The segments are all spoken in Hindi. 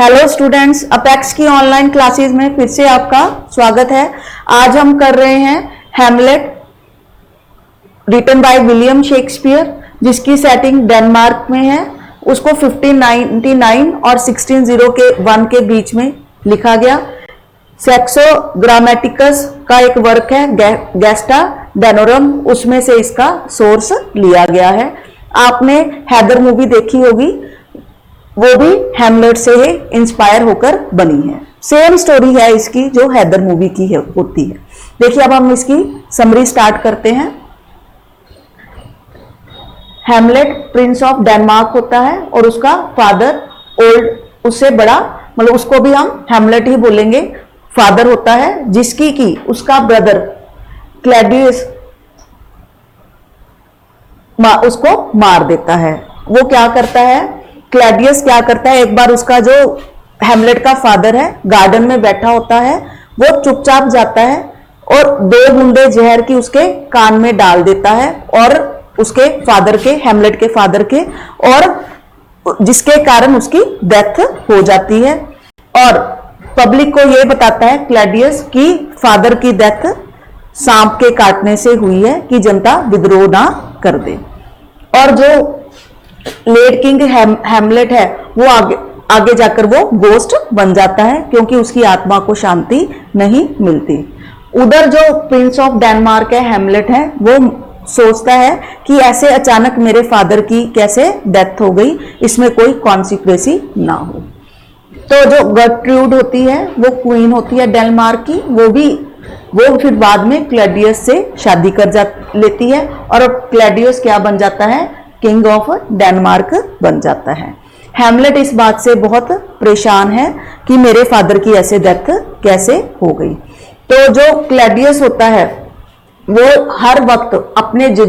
हेलो स्टूडेंट्स, अपेक्स की ऑनलाइन क्लासेस में फिर से आपका स्वागत है। आज हम कर रहे हैं Hamlet written by William Shakespeare, जिसकी सेटिंग डेनमार्क में है। उसको 1599 और 1601 के बीच में लिखा गया। सेक्सो ग्रामेटिकस का एक वर्क है गेस्टा डेनोरम, उसमें से इसका सोर्स लिया गया है। आपने हैदर मूवी देखी होगी, वो भी हैमलेट से ही इंस्पायर होकर बनी है। सेम स्टोरी है इसकी जो हैदर मूवी की होती है। देखिए, अब हम इसकी समरी स्टार्ट करते हैं। हैमलेट प्रिंस ऑफ डेनमार्क होता है और उसका फादर ओल्ड, उससे बड़ा, मतलब उसको भी हम हैमलेट ही बोलेंगे, फादर होता है, जिसकी की उसका ब्रदर क्लैडियस उसको मार देता है। वो क्या करता है, क्लैडियस क्या करता है, एक बार उसका जो हैमलेट का फादर है गार्डन में बैठा होता है, वो चुपचाप जाता है और 2 बूंदे जहर की उसके कान में डाल देता है और उसके फादर के, हैमलेट के फादर के, और जिसके कारण उसकी डेथ हो जाती है। और पब्लिक को यह बताता है क्लैडियस की फादर की डेथ सांप के काटने से हुई है, कि जनता विद्रोह ना कर दे। और जो लेड किंग हैमलेट है वो आगे जाकर वो गोस्ट बन जाता है, क्योंकि उसकी आत्मा को शांति नहीं मिलती। उधर जो प्रिंस ऑफ डेनमार्क है, हैमलेट है, वो सोचता है कि ऐसे अचानक मेरे फादर की कैसे डेथ हो गई, इसमें कोई कॉन्सिक्वेंसी ना हो। तो जो गर्ट्रूड होती है वो क्वीन होती है डेनमार्क की, वो फिर बाद में क्लैडियस से शादी कर लेती है और अब क्लैडियस क्या बन जाता है, किंग ऑफ डेनमार्क बन जाता है। हैमलेट इस बात से बहुत परेशान है कि मेरे फादर की ऐसे डेथ कैसे हो गई। तो जो क्लैडियस होता है वो हर वक्त अपने जो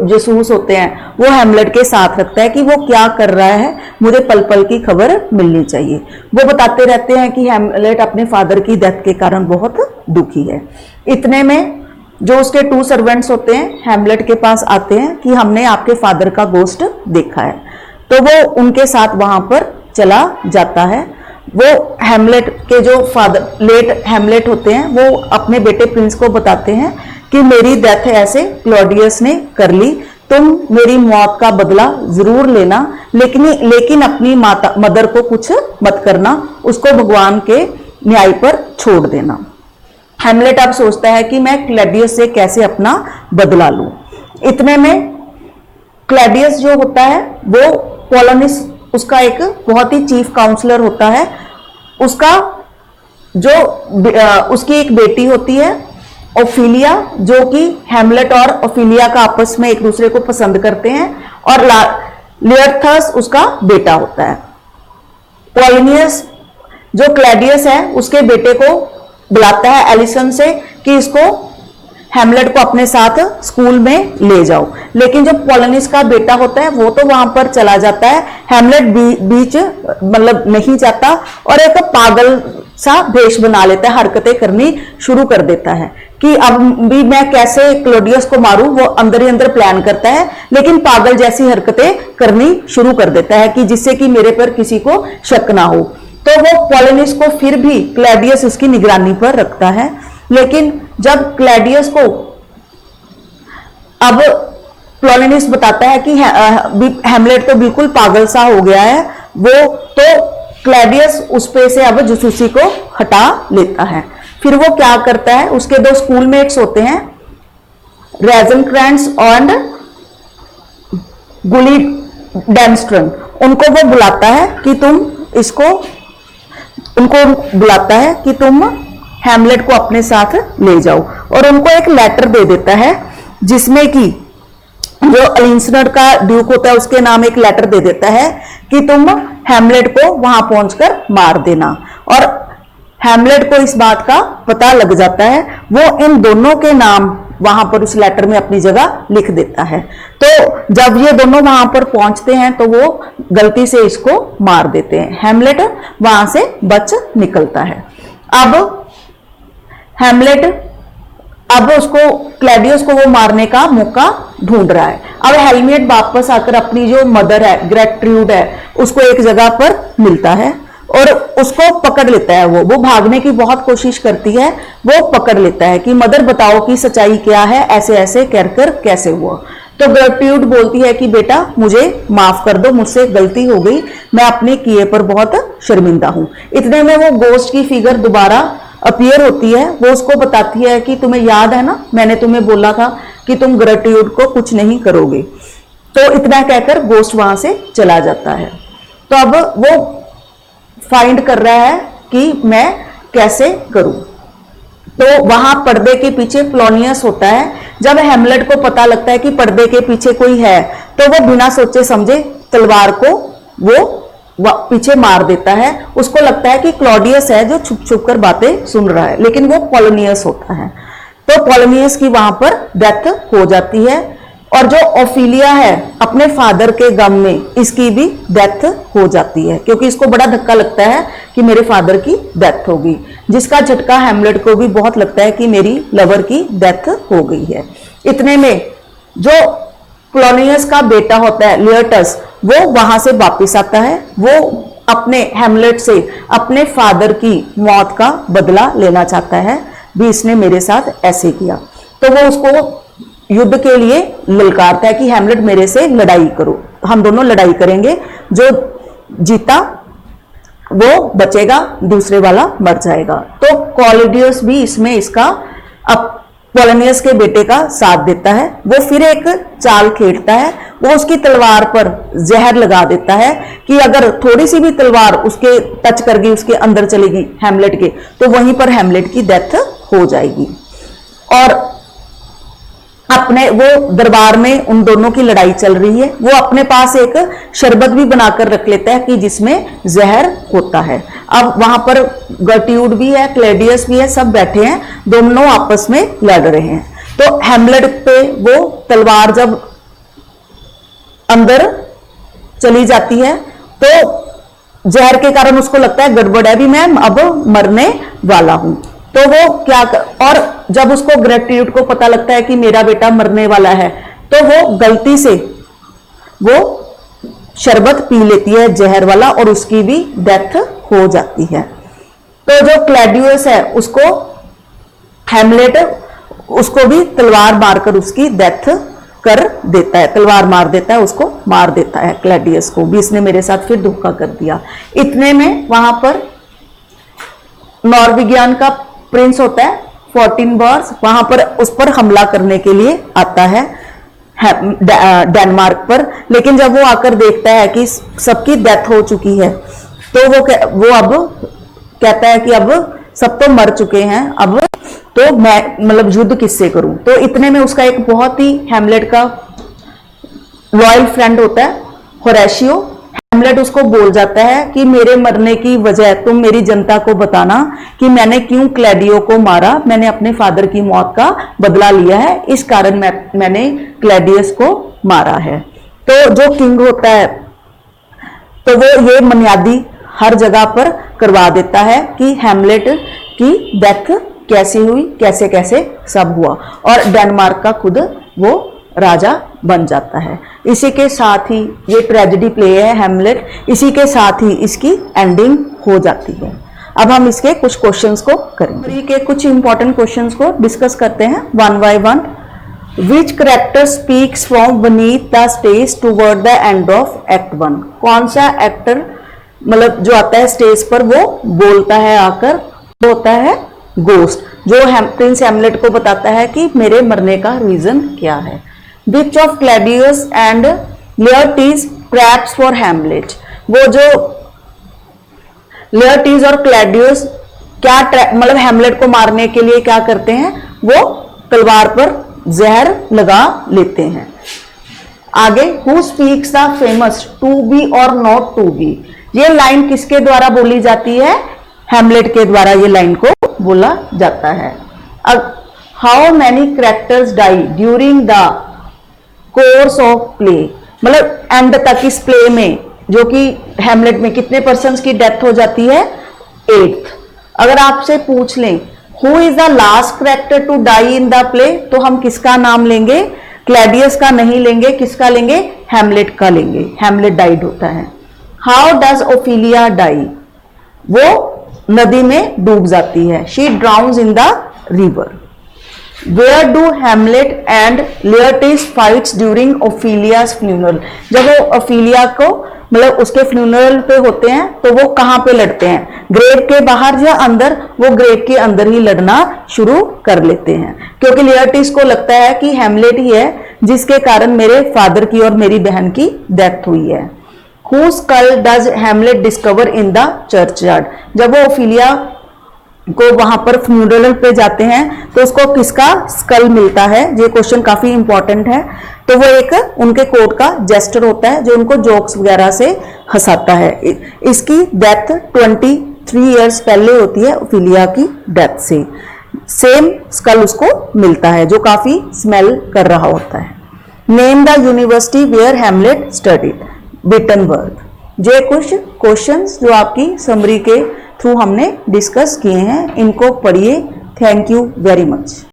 जासूस होते हैं वो हैमलेट के साथ रखता है कि वो क्या कर रहा है, मुझे पल पल की खबर मिलनी चाहिए। वो बताते रहते हैं कि हैमलेट अपने फादर की डेथ के कारण बहुत दुखी है। इतने में जो उसके 2 सर्वेंट्स होते हैं हैमलेट के पास आते हैं कि हमने आपके फादर का गोस्ट देखा है। तो वो उनके साथ वहां पर चला जाता है। वो हैमलेट के जो फादर लेट हैमलेट होते हैं वो अपने बेटे प्रिंस को बताते हैं कि मेरी डेथ ऐसे क्लॉडियस ने कर ली, तुम मेरी मौत का बदला जरूर लेना, लेकिन अपनी मदर को कुछ मत करना, उसको भगवान के न्याय पर छोड़ देना। हैमलेट अब सोचता है कि मैं क्लैडियस से कैसे अपना बदला लूं। इतने में क्लैडियस जो होता है वो पोलोनिस, उसका एक बहुत ही चीफ काउंसलर होता है, उसका जो उसकी एक बेटी होती है ओफिलिया, जो कि हैमलेट और ओफिलिया का आपस में एक दूसरे को पसंद करते हैं, और लियर्थस उसका बेटा होता है। पोलिनियस जो क्लैडियस है उसके बेटे को बुलाता है एलिसन से कि इसको हैमलेट को अपने साथ स्कूल में ले जाओ, लेकिन जो पोलिनियस का बेटा होता है वो तो वहां पर चला जाता है, हैमलेट बीच मतलब नहीं जाता और एक पागल सा भेष बना लेता है, हरकतें करनी शुरू कर देता है कि अब भी मैं कैसे क्लॉडियस को मारूं। वो अंदर ही अंदर प्लान करता है, लेकिन पागल जैसी हरकतें करनी शुरू कर देता है कि जिससे कि मेरे पर किसी को शक ना हो। तो वो पोलिनियस को फिर भी क्लैडियस उसकी निगरानी पर रखता है, लेकिन जब क्लैडियस को अब पोलिनियस बताता है कि हैमलेट तो बिल्कुल पागल सा हो गया है, वो तो क्लैडियस उस पे से अब जासूसी को हटा लेता है। फिर वो क्या करता है, उसके 2 स्कूलमेट्स होते हैं रेजनक्रैंस एंड गुली डेमस्ट्रन, उनको वो बुलाता है कि तुम हैमलेट को अपने साथ ले जाओ, और उनको एक लेटर दे देता है जिसमें कि जो अलिंसनर का ड्यूक होता है उसके नाम एक लेटर दे देता है कि तुम हैमलेट को वहां पहुंचकर मार देना। और हैमलेट को इस बात का पता लग जाता है, वो इन दोनों के नाम वहां पर उस लेटर में अपनी जगह लिख देता है। तो जब ये दोनों वहां पर पहुंचते हैं तो वो गलती से इसको मार देते हैं। हैमलेट वहां से बच निकलता है। अब हैमलेट उसको क्लैडियस को वो मारने का मौका ढूंढ रहा है। अब हैमलेट वापस आकर अपनी जो मदर है ग्रेट्रूड है उसको एक जगह पर मिलता है और उसको पकड़ लेता है। वो भागने की बहुत कोशिश करती है, वो पकड़ लेता है कि मदर बताओ कि सच्चाई क्या है, ऐसे ऐसे कर कैसे हुआ। तो गर्ट्यूड बोलती है कि बेटा मुझे माफ कर दो, मुझसे गलती हो गई, मैं अपने किए पर बहुत शर्मिंदा हूं। इतने में वो गोस्ट की फिगर दोबारा अपीयर होती है। वो उसको बताती है कि तुम्हें याद है ना, मैंने तुम्हें बोला था कि तुम गर्ट्यूड को कुछ नहीं करोगे। तो इतना कहकर गोस्ट वहां से चला जाता है। तो अब वो फाइंड कर रहा है कि मैं कैसे करूं। तो वहां पर्दे के पीछे पोलोनियस होता है। जब हेमलेट को पता लगता है कि पर्दे के पीछे कोई है, तो वो बिना सोचे समझे तलवार को वो पीछे मार देता है। उसको लगता है कि क्लॉडियस है जो छुप छुप कर बातें सुन रहा है, लेकिन वो पोलोनियस होता है। तो पोलोनियस की वहां पर डेथ हो जाती है। और जो ओफिलिया है अपने फादर के गम में, इसकी भी डेथ हो जाती है, क्योंकि इसको बड़ा धक्का लगता है कि मेरे फादर की डेथ हो गई, जिसका झटका हेमलेट को भी बहुत लगता है कि मेरी लवर की डेथ हो गई है। इतने में जो पोलोनियस का बेटा होता है लियटस, वो वहां से वापिस आता है। वो अपने हेमलेट से अपने फादर की मौत का बदला लेना चाहता है, भी इसने मेरे साथ ऐसे किया। तो वो उसको युद्ध के लिए ललकारता है कि हेमलेट मेरे से लड़ाई करो, हम दोनों लड़ाई करेंगे, जो जीता वो बचेगा, दूसरे वाला मर जाएगा। तो क्लॉडियस भी इसमें इसका पोलोनियस के बेटे का साथ देता है। वो फिर एक चाल खेलता है, वो उसकी तलवार पर जहर लगा देता है कि अगर थोड़ी सी भी तलवार उसके टच कर गई, उसके अंदर चलेगी हेमलेट के, तो वहीं पर हेमलेट की डेथ हो जाएगी। और अपने वो दरबार में उन दोनों की लड़ाई चल रही है, वो अपने पास एक शरबत भी बनाकर रख लेता है कि जिसमें जहर होता है। अब वहां पर गर्ट्यूड भी है, क्लैडियस भी है, सब बैठे हैं, दोनों आपस में लड़ रहे हैं। तो हेमलेट पे वो तलवार जब अंदर चली जाती है, तो जहर के कारण उसको लगता है गड़बड़ है, भी मैं अब मरने वाला हूं। तो वो और जब उसको ग्रेट्यूड को पता लगता है कि मेरा बेटा मरने वाला है, तो वो गलती से वो शरबत पी लेती है जहर वाला, और उसकी भी डेथ हो जाती है। तो जो क्लैडियस है उसको हेमलेट उसको भी तलवार मारकर उसकी डेथ कर देता है, तलवार मार देता है, उसको मार देता है क्लैडियस को भी, इसने मेरे साथ फिर धोखा कर दिया। इतने में वहां पर नॉर्वेगियन का प्रिंस होता है 14 बार्स, वहां पर उस पर हमला करने के लिए आता है डेनमार्क पर। लेकिन जब वो आकर देखता है कि सबकी डेथ हो चुकी है, तो वो अब कहता है कि अब सब तो मर चुके हैं, अब तो मैं मतलब युद्ध किससे करूं। तो इतने में उसका एक बहुत ही हेमलेट का लॉयल फ्रेंड होता है होरेशियो। हेमलेट उसको बोल जाता है कि मेरे मरने की वजह तुम मेरी जनता को बताना कि मैंने क्यों क्लैडियो को मारा, मैंने अपने फादर की मौत का बदला लिया है, इस कारण मैंने क्लैडियस को मारा है। तो जो किंग होता है, तो वो ये मनियादी हर जगह पर करवा देता है कि हेमलेट की डेथ कैसे हुई, कैसे कैसे सब हुआ, और डेनमार्क का खुद वो राजा बन जाता है। इसी के साथ ही ये ट्रेजेडी प्ले है हेमलेट, इसी के साथ ही इसकी एंडिंग हो जाती है। अब हम इसके कुछ क्वेश्चंस को करेंगे, के कुछ इंपॉर्टेंट क्वेश्चंस को डिस्कस करते हैं one by one. Which character speaks from beneath the stage toward the end of act 1? कौन सा एक्टर मतलब जो आता है स्टेज पर वो बोलता है आकर, वो होता है गोस्ट, जो प्रिंस हेमलेट को बताता है कि मेरे मरने का रीजन क्या है। Which of Claudius and Laertes traps for Hamlet? वो जो Laertes और Claudius क्या मतलब हेमलेट को मारने के लिए क्या करते हैं, वो तलवार पर जहर लगा लेते हैं। आगे, Who speaks the famous to be or not to be? ये लाइन किसके द्वारा बोली जाती है? हेमलेट के द्वारा ये लाइन को बोला जाता है। अब how many characters die during the course of play, मतलब एंड तक इस प्ले में, जो कि हेमलेट में कितने पर्सन्स की डेथ हो जाती है? 8th। अगर आपसे पूछ लें who is the last character to die in the play, तो हम किसका नाम लेंगे? क्लैडियस का नहीं लेंगे, किसका लेंगे? हेमलेट का लेंगे। हेमलेट डाइड होता है। How does Ophelia die? वो नदी में डूब जाती है। She drowns in the river. Where do Hamlet and Laertes fights during Ophelia's funeral? जब वो ओफिलिया को मतलब उसके फ्यूनरल पे होते हैं तो वो कहाँ पे लड़ते हैं, ग्रेव के बाहर या अंदर? वो ग्रेव के अंदर ही लड़ना शुरू कर लेते हैं, क्योंकि लियर्टिस को लगता है कि हैमलेट ही है जिसके कारण मेरे फादर की और मेरी बहन की डेथ हुई है। Whose skull does Hamlet discover in the churchyard? जब वो ओफिलिया को वहां पर फ्यूनरल पे जाते हैं तो उसको किसका स्कल मिलता है? ये क्वेश्चन काफी इंपॉर्टेंट है। तो वो एक उनके कोर्ट का जेस्टर होता है जो उनको जोक्स वगैरह से हंसाता है। इसकी डेथ 23 इयर्स पहले होती है ओफिलिया की डेथ से। सेम स्कल उसको मिलता है जो काफी स्मेल कर रहा होता है। Name the university where Hamlet studied. Wittenberg. ये कुछ क्वेश्चंस जो आपकी समरी के थ्रू हमने डिस्कस किए हैं, इनको पढ़िए। Thank you very much.